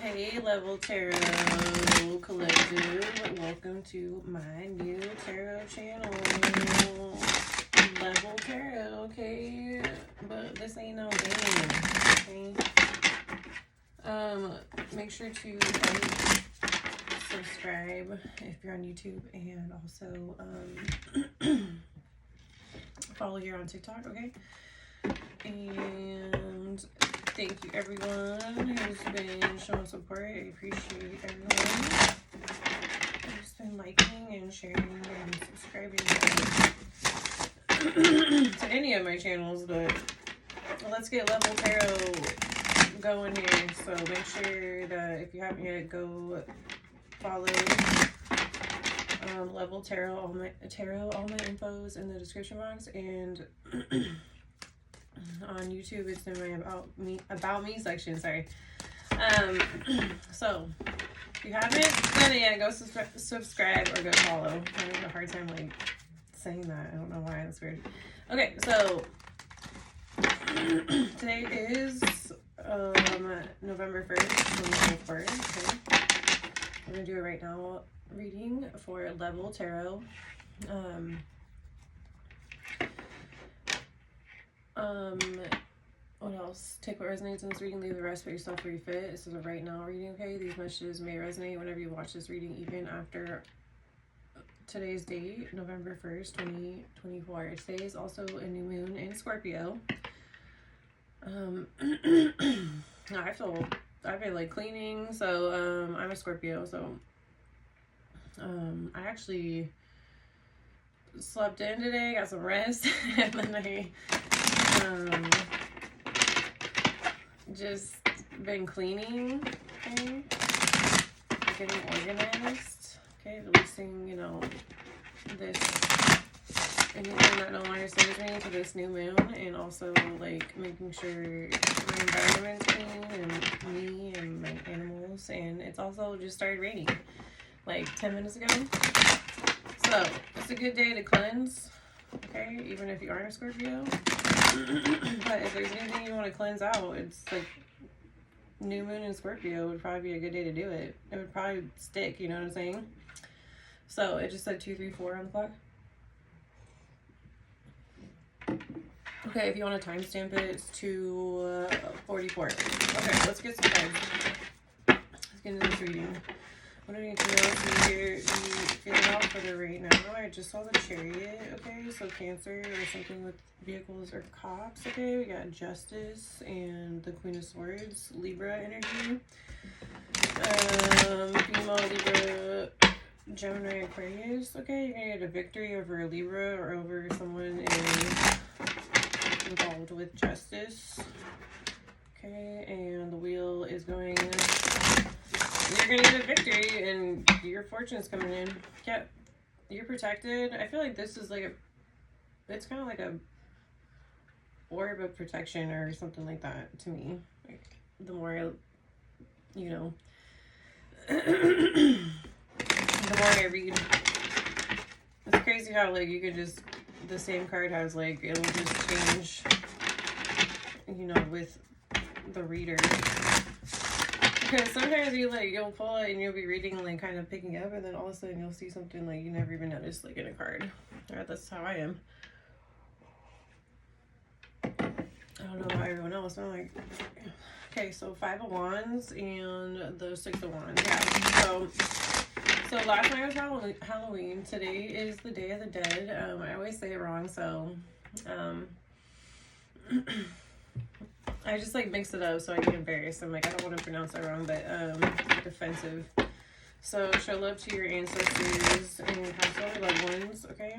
Hey, Level Tarot Collective. Welcome to my new tarot channel. Level Tarot, okay? But this ain't no game, okay? Make sure to like, subscribe if you're on YouTube, and also follow here on TikTok, okay? And thank you everyone who's been showing support. I appreciate everyone who's been liking and sharing and subscribing to any of my channels. But let's get Level Tarot going here. So make sure that if you haven't yet, go follow Level Tarot. All my info's in the description box, and on YouTube it's in my about me section. Sorry. So if you haven't done it yet, go subscribe or go follow. I'm having a hard time like saying that. I don't know why. That's weird. Okay, so today is November 1st, 2024. Okay. I'm gonna do it right now. Reading for Level Tarot. What else? Take what resonates in this reading, leave the rest for yourself where you fit. This is a right now reading, okay? These messages may resonate whenever you watch this reading, even after today's date, November 1st, 2024. Today is also a new moon in Scorpio. I feel like cleaning, so I'm a Scorpio, so I actually slept in today, got some rest, and then I just been cleaning, okay, getting organized, okay, releasing, you know, this, anything that no longer serves me to this new moon, and also like making sure my environment's clean, and me and my animals. And it's also just started raining like 10 minutes ago, so it's a good day to cleanse, okay, even if you aren't a Scorpio. But if there's anything you want to cleanse out, it's like new moon in Scorpio would probably be a good day to do it. It would probably stick, you know what I'm saying? So it just said 234 on the clock. Okay, if you want to timestamp it, it's 2:44. Okay, let's get some cards. Let's get into this reading. What do we need to know to be feeling out for the right now? I just saw the Chariot, okay? So Cancer or something with vehicles or cops, okay? We got Justice and the Queen of Swords, Libra energy. Female Libra, Gemini, Aquarius, okay? You're gonna get a victory over a Libra or over someone involved with Justice. Okay, and the wheel is going... You're gonna get a victory and your fortune's coming in. Yep, you're protected. I feel like this is like it's kind of like a orb of protection or something like that to me. Like, the more you know, the more I read. It's crazy how like you could just, the same card has like, it'll just change, you know, with the reader. Because sometimes you'll pull it and you'll be reading, like kind of picking up, and then all of a sudden you'll see something like you never even noticed, like in a card. Alright, that's how I am. I don't know about everyone else. I'm like, okay, so 5 of Wands and the 6 of Wands. Yeah. So last night was Halloween. Today is the Day of the Dead. I always say it wrong, so I just like mix it up so I get embarrassed. I'm like, I don't want to pronounce that wrong, but defensive. So show love to your ancestors and pass on loved ones, okay?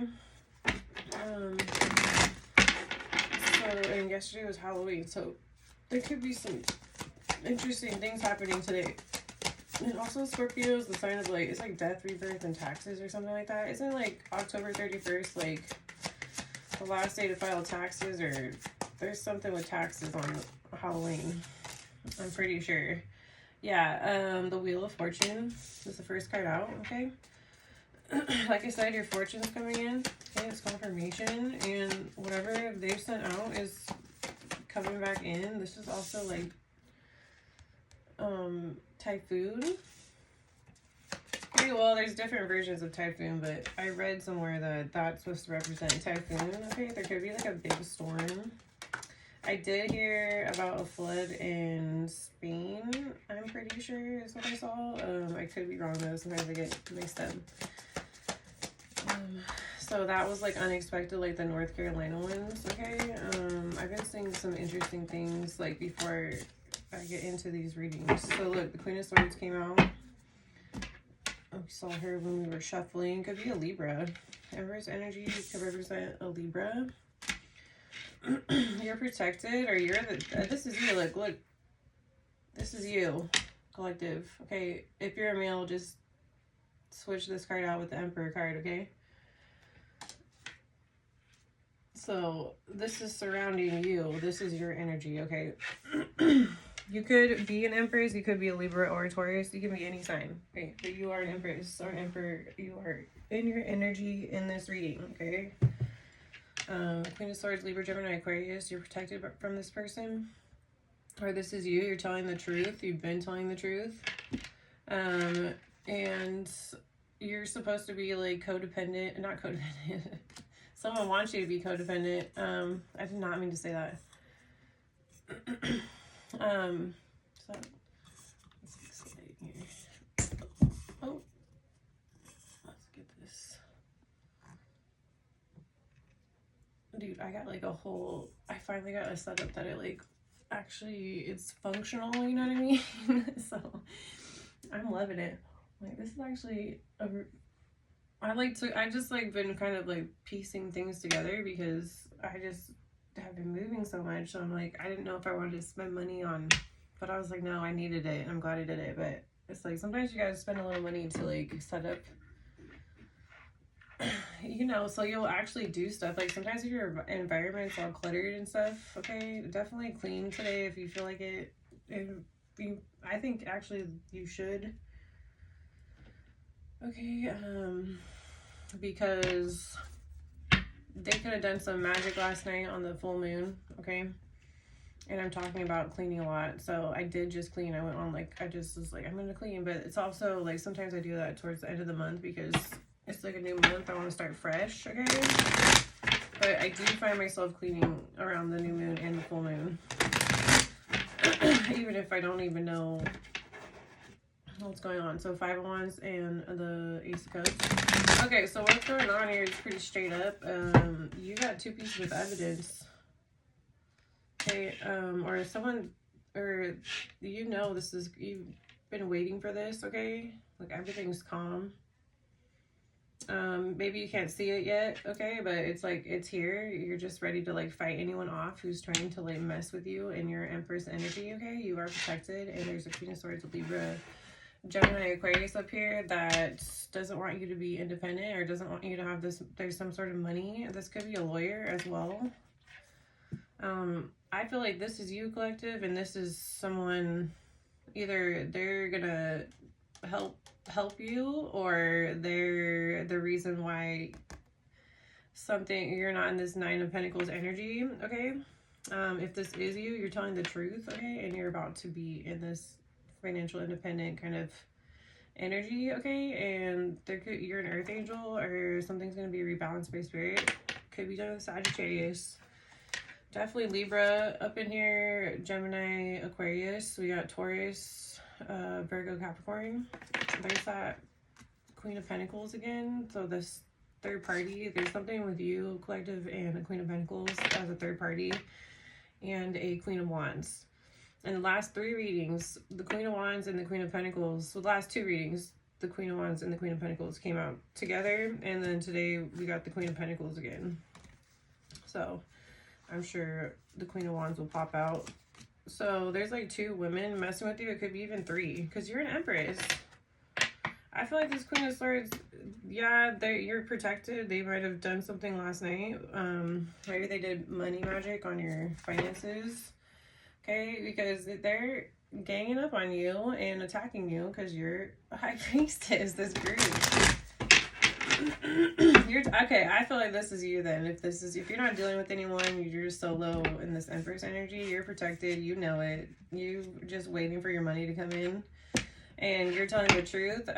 So, and yesterday was Halloween, so there could be some interesting things happening today. And also Scorpio is the sign of like, it's like death, rebirth, and taxes or something like that. Isn't like October 31st like the last day to file taxes, or there's something with taxes on Halloween, I'm pretty sure. Yeah, the Wheel of Fortune is the first card out, okay? Like I said, your fortune's coming in, okay? It's confirmation, and whatever they've sent out is coming back in. This is also like typhoon. Okay, well, there's different versions of typhoon, but I read somewhere that that's supposed to represent typhoon. Okay, there could be like a big storm. I did hear about a flood in Spain, I'm pretty sure is what I saw. I could be wrong though, sometimes I get mixed up. So that was like unexpected, like the North Carolina ones, okay? I've been seeing some interesting things like before I get into these readings. So look, the Queen of Swords came out. We saw her when we were shuffling. Could be a Libra. Empress energy could represent a Libra. You're protected, or you're the this is you. Look, this is you, collective. Okay, if you're a male, just switch this card out with the Emperor card. Okay, so this is surrounding you. This is your energy. Okay. You could be an Empress, you could be a Libra or a Taurus, you can be any sign, okay? But you are an Empress or an Emperor, you are in your energy in this reading, okay? Queen of Swords, Libra, Gemini, Aquarius, you're protected from this person. Or this is you, you're telling the truth, you've been telling the truth. And you're supposed to be like codependent, not codependent. Someone wants you to be codependent. I did not mean to say that. So let's get here. Oh, let's get this. Dude, I got like a whole, I finally got a setup that it like, actually it's functional, you know what I mean? So I'm loving it. Like this is actually I just like been kind of like piecing things together because I just have been moving so much, so I'm like, I didn't know if I wanted to spend money on, but I was like, no, I needed it and I'm glad I did it. But it's like sometimes you gotta spend a little money to like set up, you know, so you'll actually do stuff. Like sometimes if your environment's all cluttered and stuff, okay, definitely clean today if you feel like it. I think actually you should, okay, because they could have done some magic last night on the full moon, okay? And I'm talking about cleaning a lot. So I did just clean. I went on like, I just was like, I'm going to clean. But it's also like, sometimes I do that towards the end of the month because it's like a new month. I want to start fresh, okay? But I do find myself cleaning around the new moon and the full moon. Even if I don't even know what's going on. So 5 of Wands and the Ace of Cups. Okay, so what's going on here is pretty straight up. You got 2 pieces of evidence. Okay, or someone, or you know this is, you've been waiting for this, okay? Like everything's calm. Maybe you can't see it yet, okay? But it's like, it's here. You're just ready to like fight anyone off who's trying to like mess with you in your Empress energy, okay? You are protected, and there's a Queen of Swords, a Libra, Gemini, Aquarius up here that doesn't want you to be independent or doesn't want you to have this, there's some sort of money. This could be a lawyer as well. I feel like this is you, collective, and this is someone, either they're gonna help you, or they're the reason why something, you're not in this 9 of Pentacles energy, okay? If this is you, you're telling the truth, okay? And you're about to be in this financial independent kind of energy, okay? And you're an earth angel, or something's going to be rebalanced by spirit. Could be done with Sagittarius. Definitely Libra up in here, Gemini, Aquarius. We got Taurus, Virgo, Capricorn. There's that Queen of Pentacles again. So this third party, there's something with you, collective, and a Queen of Pentacles as a third party, and a Queen of Wands. And the last 3 readings, the Queen of Wands and the Queen of Pentacles, so the last 2 readings, the Queen of Wands and the Queen of Pentacles came out together, and then today we got the Queen of Pentacles again. So I'm sure the Queen of Wands will pop out. So there's like 2 women messing with you. It could be even 3, because you're an Empress. I feel like this Queen of Swords, yeah, you're protected. They might have done something last night. Maybe they did money magic on your finances. Okay, because they're ganging up on you and attacking you because you're a high priestess, this group. You're okay. I feel like this is you then. If you're not dealing with anyone, you're just solo in this Empress energy. You're protected. You know it. You just waiting for your money to come in, and you're telling the truth.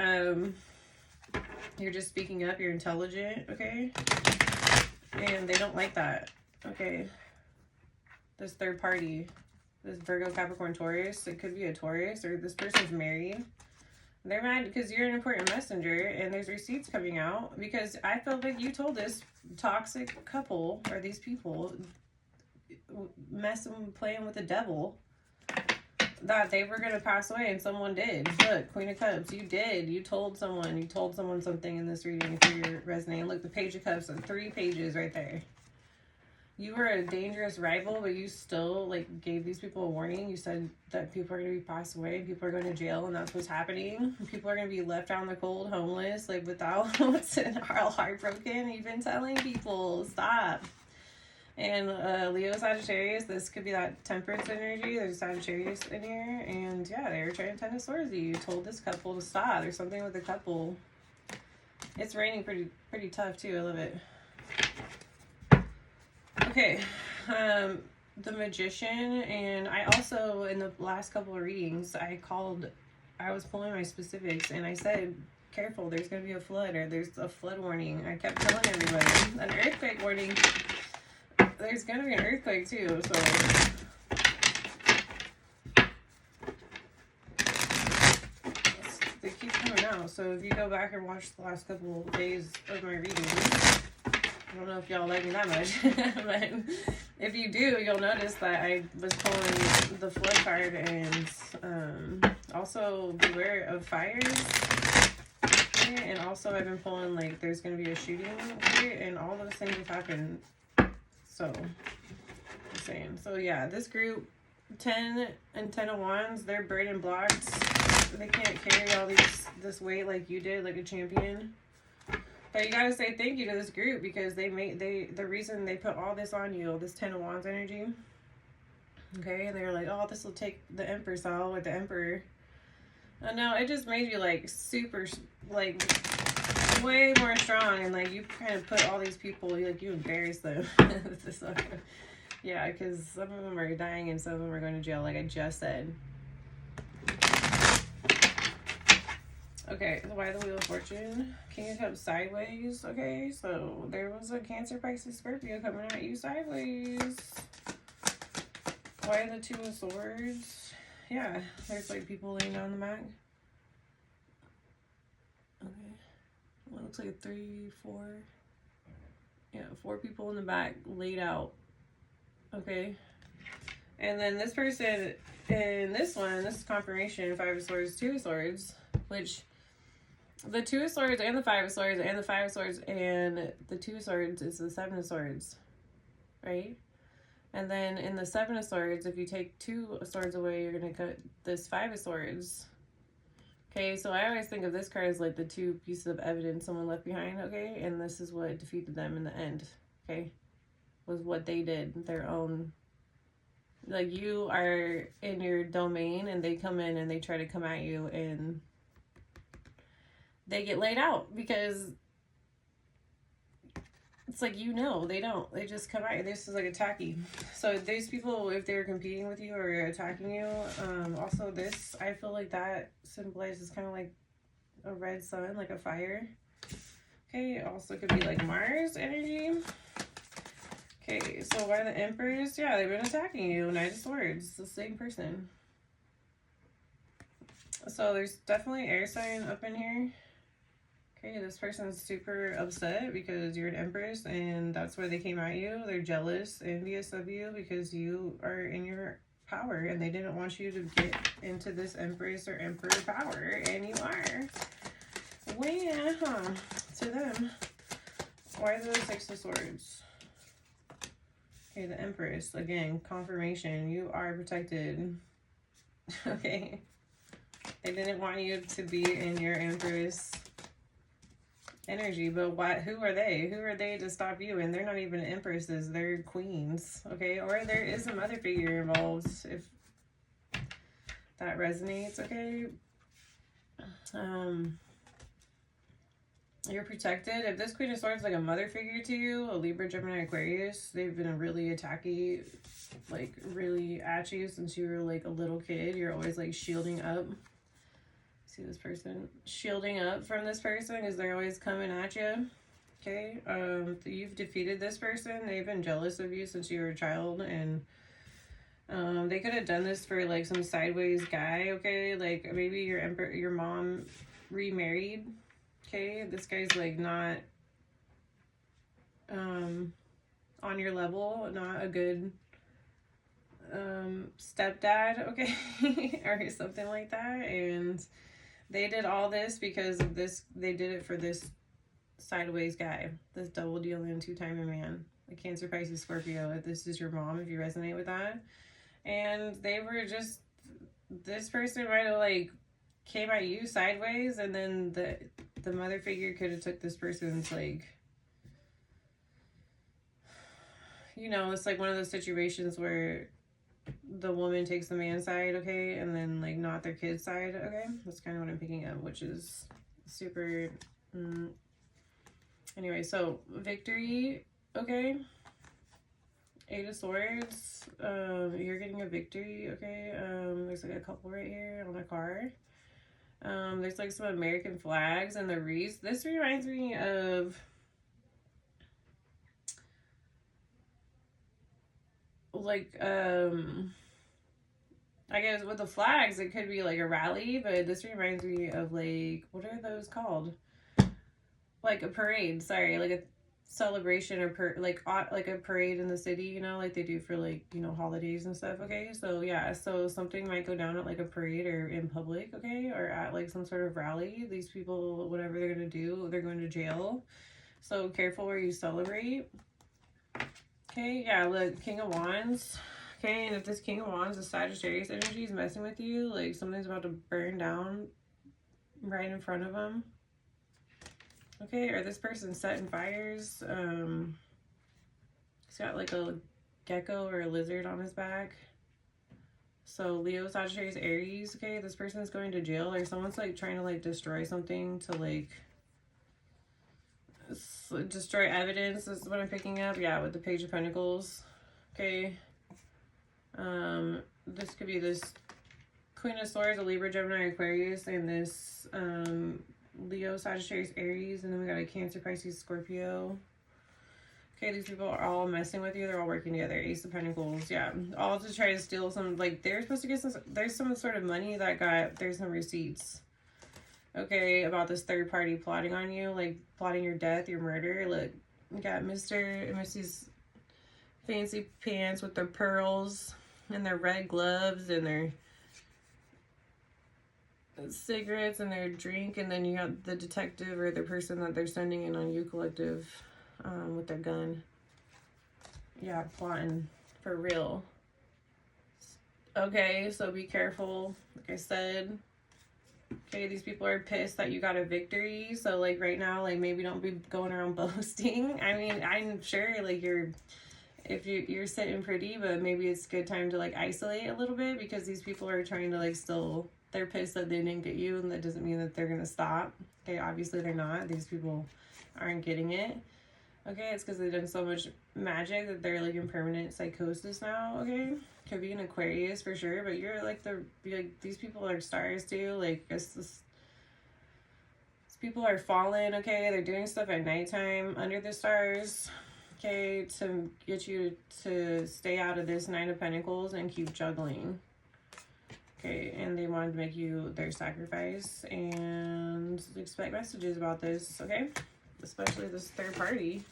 You're just speaking up. You're intelligent. Okay, and they don't like that. Okay, this third party, this Virgo, Capricorn, Taurus. It could be a Taurus, or this person's married. They're mad because you're an important messenger and there's receipts coming out, because I feel like you told this toxic couple, or these people playing with the devil, that they were going to pass away, and someone did. Look, Queen of Cups, you did. You told someone something in this reading if you're resonating. Look, the Page of Cups, 3 pages right there. You were a dangerous rival, but you still, like, gave these people a warning. You said that people are going to be passed away, people are going to jail, and that's what's happening. People are going to be left out in the cold, homeless, like, without, all heartbroken. You've been telling people, stop. And Leo, Sagittarius, this could be that Temperance energy. There's Sagittarius in here, and yeah, they were trying to 10 of swords. You told this couple to stop. There's something with the couple. It's raining pretty tough, too. I love it. Okay, the Magician, and I also, in the last couple of readings, I was pulling my specifics, and I said, careful, there's going to be a flood, or there's a flood warning. I kept telling everybody, an earthquake warning. There's going to be an earthquake, too, so. They keep coming out, so if you go back and watch the last couple of days of my readings, I don't know if y'all like me that much, but if you do, you'll notice that I was pulling the flood card, and also beware of fires. And also I've been pulling, like, there's going to be a shooting here, and all those things have happened. So, I'm saying. So yeah, this group, 10 and 10 of Wands, they're burden blocked. They can't carry all this weight like you did, like a champion. But you gotta say thank you to this group, because the reason they put all this on you, this 10 of Wands energy. Okay, and they were like, oh, this will take the Empress out with the Emperor. No, it just made you, like, super, like, way more strong, and, like, you kind of put all these people, like, you embarrass them. Yeah, because some of them are dying and some of them are going to jail, like I just said. Okay, why the Wheel of Fortune? King of Cups sideways. Okay, so there was a Cancer, Pisces, Scorpio coming at you sideways. Why the Two of Swords? Yeah, there's, like, people laying down the mat. Okay. Well, it looks like 3, 4. Yeah, 4 people in the back laid out. Okay. And then this person in this one, this is confirmation, 5 of Swords, 2 of Swords, which the 2 of Swords and the 5 of Swords and the 5 of Swords and the 2 of Swords is the 7 of Swords, right? And then in the 7 of Swords, if you take 2 swords away, you're going to cut this 5 of Swords. Okay, so I always think of this card as, like, the 2 pieces of evidence someone left behind, okay? And this is what defeated them in the end, okay? Was what they did, their own. Like, you are in your domain and they come in and they try to come at you and they get laid out, because it's like, you know, they don't. They just come at you. This is like attacking. So these people, if they're competing with you or attacking you, also this, I feel like that symbolizes kind of like a red sun, like a fire. Okay, also could be like Mars energy. Okay, so why the Empress? Yeah, they've been attacking you. Knight of Swords, the same person. So there's definitely air sign up in here. Okay, this person's super upset because you're an Empress and that's why they came at you. They're jealous, envious of you because you are in your power and they didn't want you to get into this Empress or Emperor power, and you are. Well, to them. Why the 6 of Swords? Okay, the Empress, again, confirmation. You are protected. Okay. They didn't want you to be in your Empress energy, but why? Who are they? Who are they to stop you? And they're not even empresses, they're queens, okay? Or there is a mother figure involved, if that resonates, okay? You're protected. If this Queen of Swords is like a mother figure to you, a Libra, Gemini, Aquarius, they've been a really attacky, like really at you since you were like a little kid. You're always like shielding up. See this person? Shielding up from this person because they're always coming at you. Okay. You've defeated this person. They've been jealous of you since you were a child, and they could have done this for like some sideways guy. Okay. Like maybe your mom remarried. Okay, this guy's like not on your level, not a good stepdad, okay, or something like that. And they did all this because of this. They did it for this sideways guy, this double dealing two-timing man, the Cancer, Pisces, Scorpio. If this is your mom, if you resonate with that. And they were just, this person might have like came at you sideways, and then the mother figure could have took this person's like, you know, it's like one of those situations where the woman takes the man's side, okay, and then like not their kid's side, okay. That's kind of what I'm picking up, which is super anyway. So victory, okay. 8 of Swords, you're getting a victory, okay. There's like a couple right here on a car. There's like some American flags and the wreaths. This reminds me of like I guess with the flags it could be like a rally, but this reminds me of like, what are those called? Like a parade, sorry, like a celebration or like a parade in the city, you know, like they do for like, you know, holidays and stuff, okay. So yeah, so something might go down at like a parade or in public, okay, or at like some sort of rally. These people, whatever they're gonna do, they're going to jail, so careful where you celebrate. Okay, yeah, look, King of Wands, okay. And if this King of Wands is Sagittarius energy is messing with you, like something's about to burn down right in front of them. Okay, or this person's setting fires. He's got like a gecko or a lizard on his back. So Leo, Sagittarius, Aries. Okay, this person is going to jail, or someone's like trying to like destroy something to like destroy evidence is what I'm picking up. Yeah, with the Page of Pentacles. Okay. This could be this Queen of Swords, a Libra, Gemini, Aquarius, and this Leo, Sagittarius, Aries, and then we got a Cancer, Pisces, Scorpio. Okay, these people are all messing with you. They're all working together. Ace of Pentacles, yeah. All to try to steal some, like, they're supposed to get some, there's some sort of money that there's some receipts. Okay, about this third party plotting on you, like, plotting your death, your murder. Look, we got Mr. and Mrs. Fancy Pants with their pearls and their red gloves and their cigarettes and their drink, and then you got the detective or the person that they're sending in on you collective with their gun. Yeah, plotting for real. Okay, so be careful, like I said. Okay, these people are pissed that you got a victory, so like right now, like maybe don't be going around boasting. I mean, I'm sure like if you're sitting pretty, but maybe it's a good time to like isolate a little bit, because these people are trying to like still, they're pissed that they didn't get you, and that doesn't mean that they're gonna stop. Okay, obviously they're not. These people aren't getting it. Okay, it's because they've done so much magic that they're like in permanent psychosis now. Okay, could be an Aquarius for sure, but you're like these people are stars too. Like these people are fallen. Okay, they're doing stuff at nighttime under the stars. Okay, to get you to stay out of this Nine of Pentacles and keep juggling. Okay, and they wanted to make you their sacrifice, and expect messages about this, okay? Especially this third party.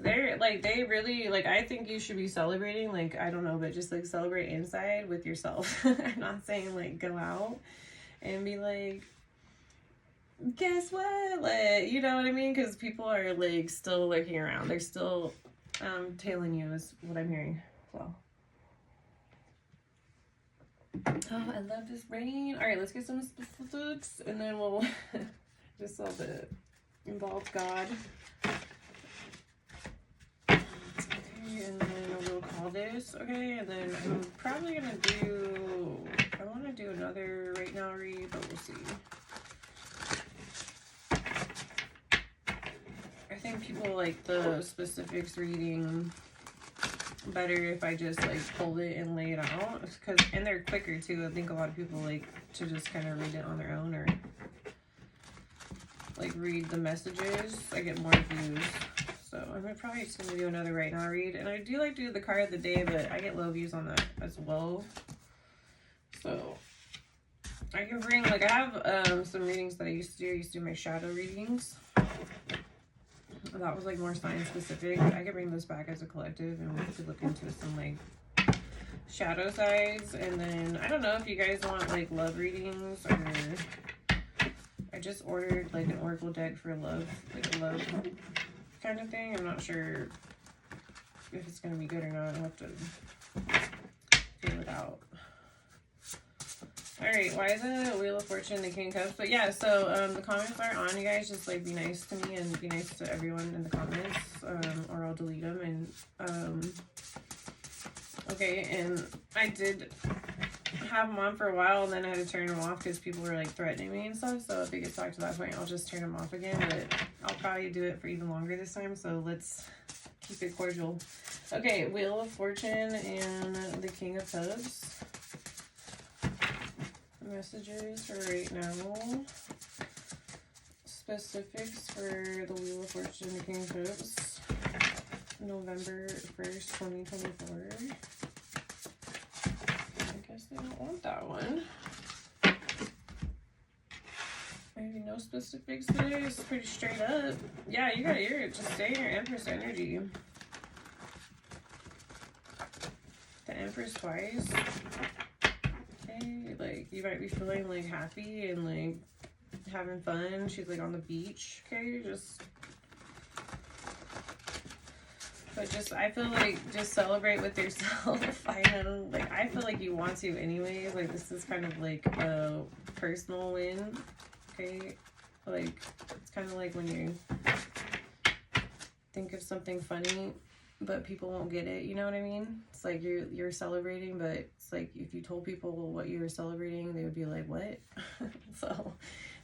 They're, like, they really, like, I think you should be celebrating, like, I don't know, but just, like, celebrate inside with yourself. I'm not saying, like, go out and be like, guess what? Like, you know what I mean? Because people are, like, still lurking around. They're still tailing you is what I'm hearing, so. Oh, I love this rain. All right, let's get some specifics, and then we'll just saw the involved God. Okay, and then we'll call this. Okay, and then I'm probably gonna do, I want to do another right now read, but we'll see. think people like the specifics reading better if I just like pull it and lay it out, and they're quicker too. I think a lot of people like to just kind of read it on their own, or like read the messages. I get more views. So I'm probably just gonna do another right now read. And I do like to do the card of the day, but I get low views on that as well. So I can bring, like, I have some readings that I used to do. I used to do my shadow readings. That was like more sign specific. I could bring this back as a collective and we could look into some like shadow sides. And then I don't know if you guys want like love readings, or I just ordered like an oracle deck for love, like a love kind of thing. I'm not sure if it's gonna be good or not. I'll have to feel it out. Alright, why the Wheel of Fortune, the King of Cups? But yeah, so the comments are on, you guys. Just like be nice to me and be nice to everyone in the comments, or I'll delete them. And okay, and I did have them on for a while, and then I had to turn them off because people were like threatening me and stuff. So if it gets back to that point, I'll just turn them off again. But I'll probably do it for even longer this time, so let's keep it cordial. Okay, Wheel of Fortune and the King of Cups. Messages for right now. Specifics for the Wheel of Fortune and the King of Cups. November 1st, 2024. I guess they don't want that one. Maybe no specifics today. It's pretty straight up. Yeah, you gotta hear it. Just stay in your Empress energy. The Empress twice. Okay, like you might be feeling like happy and like having fun. She's like on the beach. Okay, I feel like just celebrate with yourself. I know, like, I feel like you want to anyways. Like, this is kind of like a personal win. Okay, like it's kind of like when you think of something funny but people won't get it, you know what I mean? It's like you're celebrating, but it's like if you told people what you were celebrating, they would be like, what? So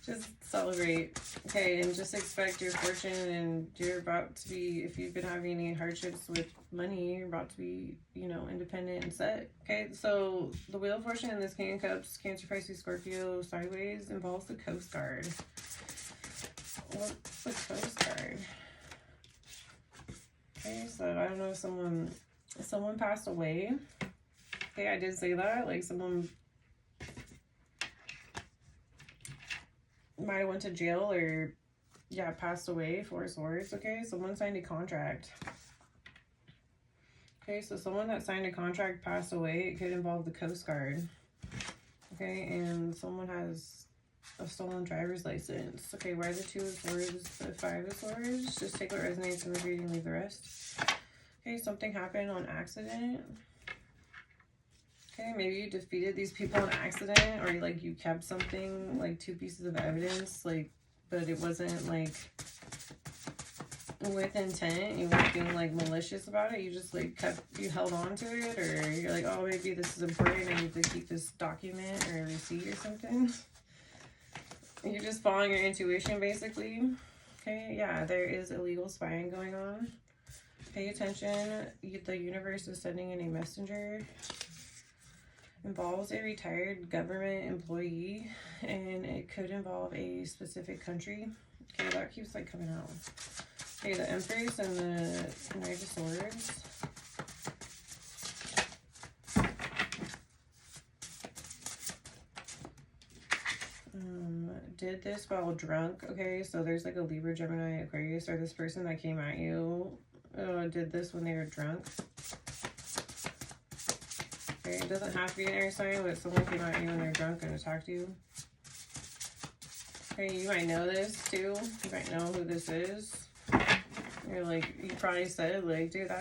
just celebrate. Okay, and just expect your fortune, and you're about to be, if you've been having any hardships with money, you're about to be, you know, independent and set. Okay, so the Wheel of Fortune and this King of Cups, Cancer, Pisces, Scorpio, sideways, involves the Coast Guard. What's the Coast Guard? Okay, so I don't know if someone passed away. Okay, I did say that. Like, someone might have went to jail or, yeah, passed away. 4 of Swords. Okay, someone signed a contract. Okay, so someone that signed a contract passed away. It could involve the Coast Guard. Okay, and someone has a stolen driver's license. Okay, why the 2 of Swords, the 5 of Swords? Just take what resonates in the reading, leave the rest. Okay, something happened on accident. Okay, maybe you defeated these people on accident, or like you kept something, like 2 pieces of evidence, like, but it wasn't like with intent. You weren't being like malicious about it. You just like you held on to it, or you're like, oh, maybe this is important. I need to keep this document or a receipt or something. You're just following your intuition, basically. Okay, yeah, there is illegal spying going on. Pay attention. The universe is sending in a messenger. Involves a retired government employee, and it could involve a specific country. Okay, that keeps like coming out. Okay, the Empress and the Knight of Swords. Did this while drunk. Okay, so there's like a Libra, Gemini, Aquarius, or this person that came at you did this when they were drunk. Okay, it doesn't have to be an air sign, but someone came at you when they're drunk and attacked you. Okay, you might know this too. You might know who this is. You're like, you probably said like, dude,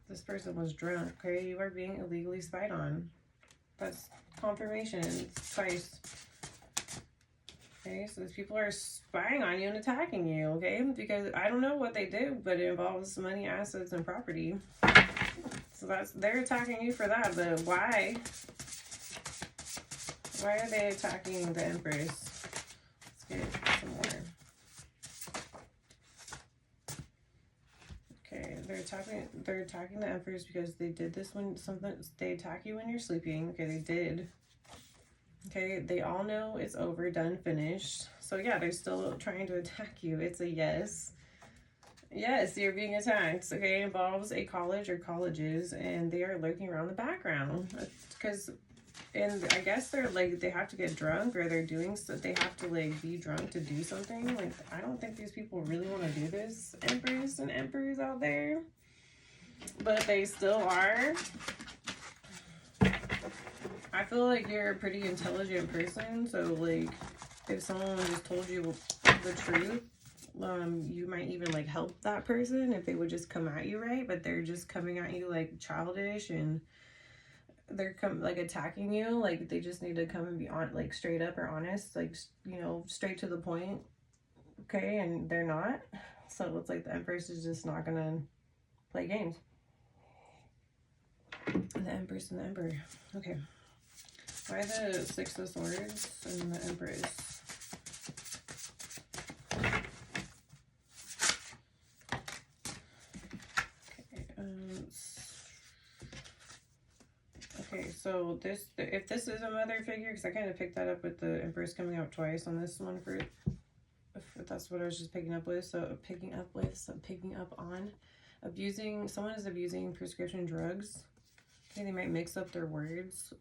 this person was drunk. Okay, you are being illegally spied on. That's confirmation. It's twice. Okay, so these people are spying on you and attacking you, okay? Because I don't know what they did, but it involves money, assets, and property. So they're attacking you for that, but why? Why are they attacking the Empress? Let's get some more. they're attacking the Empress because they did this when they attack you when you're sleeping. Okay, they did. Okay, they all know it's over, done, finished. So yeah, they're still trying to attack you. It's a yes. Yes, you're being attacked. Okay, it involves a college or colleges, and they are lurking around the background. Because, and I guess they're like, they have to get drunk, or they're doing so, they have to like be drunk to do something. Like, I don't think these people really want to do this, Empress and Emperors out there. But they still are. I feel like you're a pretty intelligent person, so like if someone just told you the truth, you might even like help that person if they would just come at you right, but they're just coming at you like childish, and they're like attacking you. Like they just need to come and be on like straight up or honest, like, you know, straight to the point. Okay, and they're not. So it's like the Empress is just not gonna play games. The Empress and the Emperor. Okay. Why the Six of Swords and the Empress? Okay, so this, if this is a mother figure, because I kind of picked that up with the Empress coming out twice on this one, for if that's what I was just picking up with. So picking up on abusing, someone is abusing prescription drugs. Okay, they might mix up their words.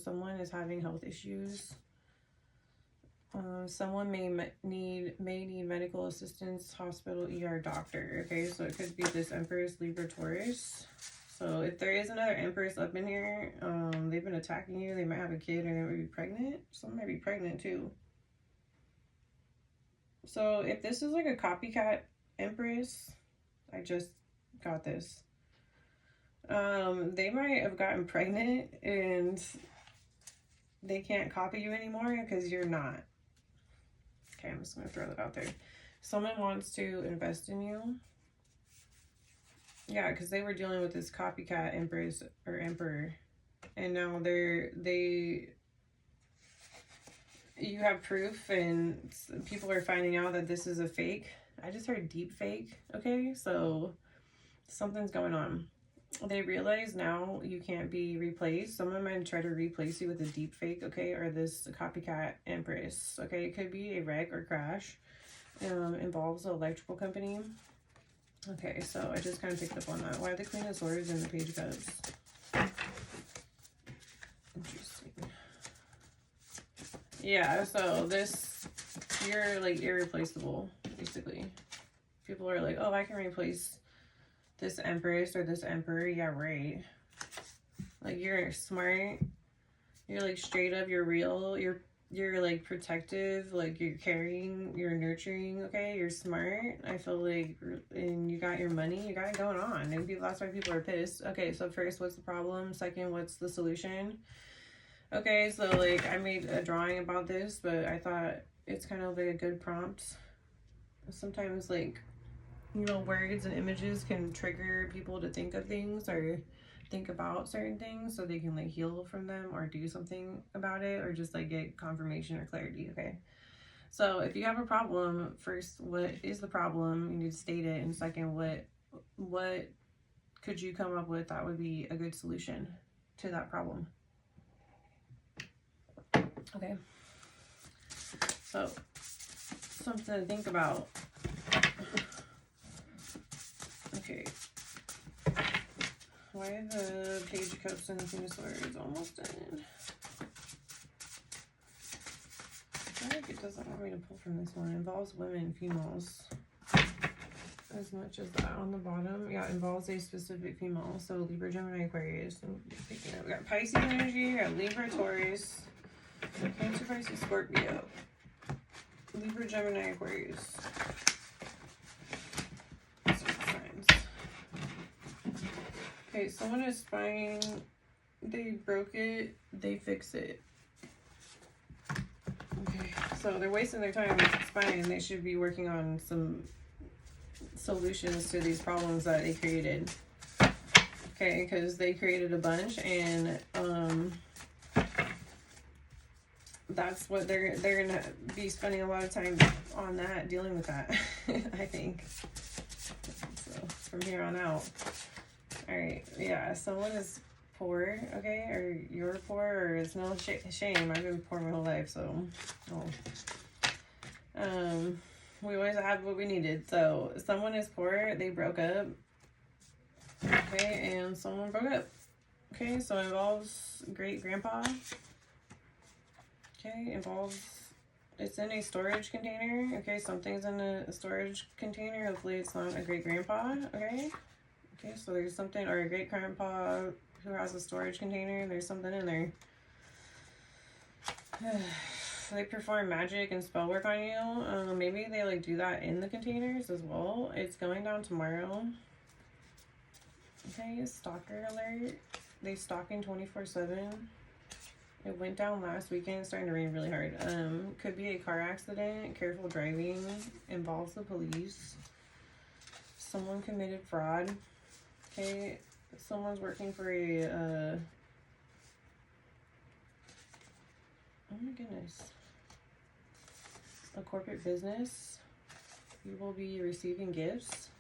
Someone is having health issues. Someone may need medical assistance, hospital, ER, doctor. Okay, so it could be this Empress, Libra, Taurus. So if there is another Empress up in here, they've been attacking you. They might have a kid, or they might be pregnant. Someone might be pregnant too. So if this is like a copycat Empress, I just got this. They might have gotten pregnant and they can't copy you anymore because you're not. Okay, I'm just going to throw that out there. Someone wants to invest in you. Yeah, because they were dealing with this copycat Empress or Emperor. And now you have proof, and people are finding out that this is a fake. I just heard deep fake. Okay, so something's going on. They realize now you can't be replaced. Someone might try to replace you with a deep fake, okay, or this copycat Empress. Okay, it could be a wreck or crash. Involves an electrical company. Okay, so I just kind of picked up on that. Why the Queen of Swords and the Page of Cups? Interesting. Yeah, so this, you're like irreplaceable, basically. People are like, oh, I can replace this Empress or this Emperor. Yeah, right. Like, you're smart. You're like straight up, you're real. You're like protective, like you're caring, you're nurturing. Okay, you're smart. I feel like, and you got your money, you got it going on. And people, that's why people are pissed. Okay, so first, what's the problem? Second, what's the solution? Okay, so like I made a drawing about this, but I thought it's kind of like a good prompt. Sometimes, like, you know, words and images can trigger people to think of things or think about certain things, so they can like heal from them or do something about it, or just like get confirmation or clarity. Okay, so if you have a problem, first, what is the problem? You need to state it, and second, what could you come up with that would be a good solution to that problem? Okay, so something to think about. Okay, why the Page of Cups and the Queen of Swords almost done? I feel like it doesn't want me to pull from this one. It involves women, females, as much as that on the bottom. Yeah, it involves a specific female. So Libra, Gemini, Aquarius. We got Pisces energy, we got Libra, Taurus, Cancer, Pisces, Scorpio, Libra, Gemini, Aquarius. Okay, someone is spying. They broke it, they fix it. Okay, so they're wasting their time spying. They should be working on some solutions to these problems that they created. Okay, because they created a bunch, and that's what they're gonna be spending a lot of time on, that, dealing with that. I think so. For from here on out. All right, yeah, someone is poor, okay, or you're poor, or it's no shame. I've been poor my whole life, so we always had what we needed. So someone is poor, they broke up, okay, and someone broke up. Okay, so it involves great grandpa. Okay, involves, it's in a storage container. Okay, something's in a storage container. Hopefully it's not a great grandpa. Okay. Okay, so there's something, or a great grandpa who has a storage container. There's something in there. They perform magic and spell work on you. Maybe they like do that in the containers as well. It's going down tomorrow. Okay, stalker alert. They stalking 24/7. It went down last weekend. It's starting to rain really hard. Could be a car accident. Careful driving. Involves the police. Someone committed fraud. Okay, someone's working for a, oh my goodness, a corporate business. You will be receiving gifts.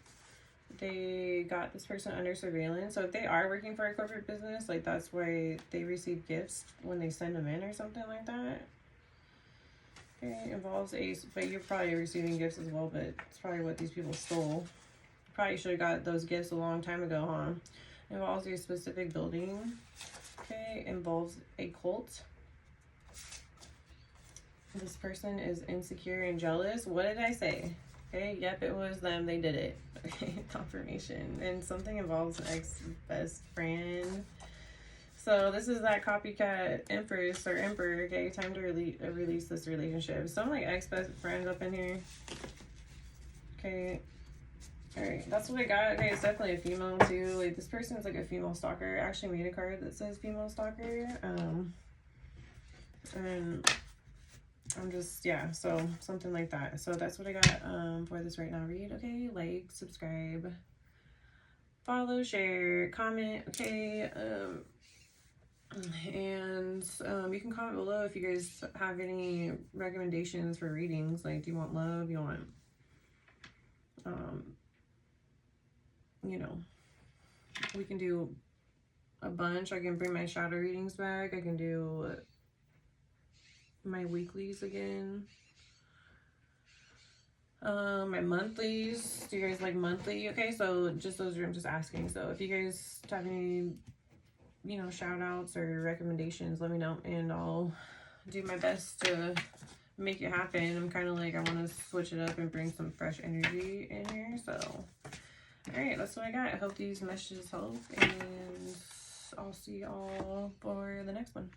They got this person under surveillance. So if they are working for a corporate business, like that's why they receive gifts when they send them in or something like that. Okay, involves but you're probably receiving gifts as well, but it's probably what these people stole. Probably should have got those gifts a long time ago, huh? Involves a specific building. Okay, involves a cult. This person is insecure and jealous. What did I say? Okay, yep, it was them. They did it. Okay, confirmation. And something involves an ex-best friend. So this is that copycat empress or emperor. Okay, time to release this relationship. Some like ex-best friends up in here. Okay. Alright, that's what I got. Okay, it's definitely a female too. Like this person is like a female stalker. I actually made a card that says female stalker. And I'm just, yeah, so something like that. So that's what I got for this right now read. Okay, like, subscribe, follow, share, comment. Okay, and you can comment below if you guys have any recommendations for readings. Like, do you want love? You want you know, we can do a bunch. I can bring my shadow readings back. I can do my weeklies again. My monthlies. Do you guys like monthly? Okay, so just those are, I'm just asking. So if you guys have any, you know, shout outs or recommendations, let me know and I'll do my best to make it happen. I'm kind of like, I want to switch it up and bring some fresh energy in here. So alright, that's what I got. I hope these messages help, and I'll see y'all for the next one.